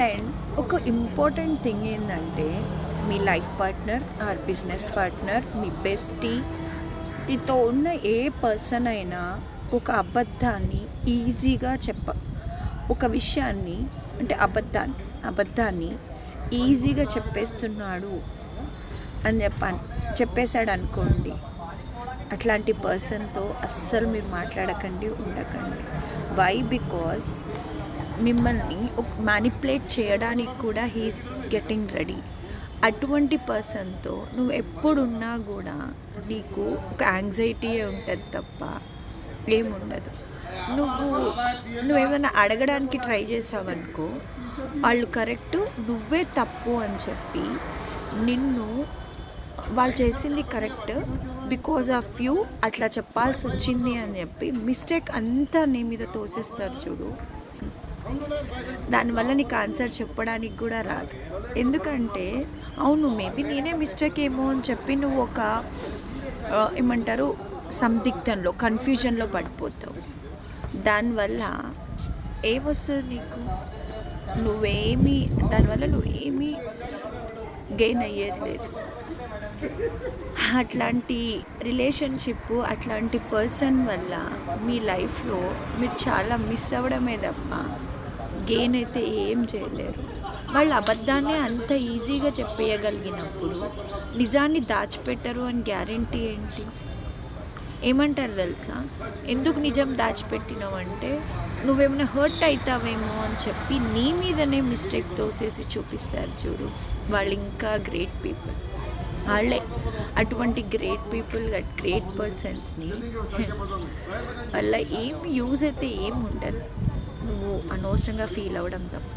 And ఒక important thing ఏంటంటే మీ life partner or business partner, మీ బెస్టీ, మీతో ఉన్న ఏ పర్సన్ అయినా ఒక అబద్ధాన్ని ఈజీగా ఒక విషయాన్ని అంటే అబద్ధాన్ని ఈజీగా చెప్పేస్తున్నాడు అని చెప్పేశాడు అనుకోండి, అట్లాంటి పర్సన్తో అస్సలు మీరు మాట్లాడకండి, ఉండకండి. వై? బికాస్ మిమ్మల్ని ఒక మ్యానిపులేట్ చేయడానికి కూడా హీస్ గెటింగ్ రెడీ. అటువంటి పర్సన్తో నువ్వు ఎప్పుడున్నా కూడా నీకు ఒక యాంగ్జైటీయే ఉంటుంది తప్ప ఏముండదు. నువ్వేమైనా అడగడానికి ట్రై చేసావనుకో, వాళ్ళు కరెక్ట్, నువ్వే తప్పు అని చెప్పి వాళ్ళు చేసింది కరెక్ట్, బికాజ్ ఆఫ్ యూ అట్లా చెప్పాల్సి వచ్చింది అని చెప్పి మిస్టేక్ అంతా నీ మీద తోసేస్తారు చూడు. దానివల్ల నీకు ఆన్సర్ చెప్పడానికి కూడా రాదు. ఎందుకంటే అవును మేబీ నేనే మిస్టేక్ ఏమో అని చెప్పి నువ్వు ఒక ఏమంటారు సందిగ్ధంలో, కన్ఫ్యూజన్లో పడిపోతావు. దానివల్ల ఏమొస్తుంది నీకు? దానివల్ల నువ్వేమీ గెయిన్ అయ్యేది లేదు. అట్లాంటి రిలేషన్షిప్, అట్లాంటి పర్సన్ వల్ల మీ లైఫ్లో మీరు చాలా మిస్ అవ్వడమే తప్ప గెయిన్ అయితే ఏం చేయలేరు. వాళ్ళు అబద్ధాన్ని అంత ఈజీగా చెప్పేయగలిగినప్పుడు నిజాన్ని దాచిపెట్టరు అని గ్యారంటీ ఏంటి? ఏమంటారు తెలుసా? ఎందుకు నిజం దాచిపెట్టినావు అంటే నువ్వేమైనా హర్ట్ అవుతావేమో అని చెప్పి నీ మీదనే మిస్టేక్ తోసేసి చూపిస్తారు చూడు. వాళ్ళు ఇంకా గ్రేట్ పీపుల్. వాళ్ళే అటువంటి గ్రేట్ పీపుల్, గ్రేట్ పర్సన్స్ని వల్ల ఏం యూజ్ అయితే ఏం ఉండదు. నువ్వు అనవసరంగా ఫీల్ అవ్వడం తప్ప.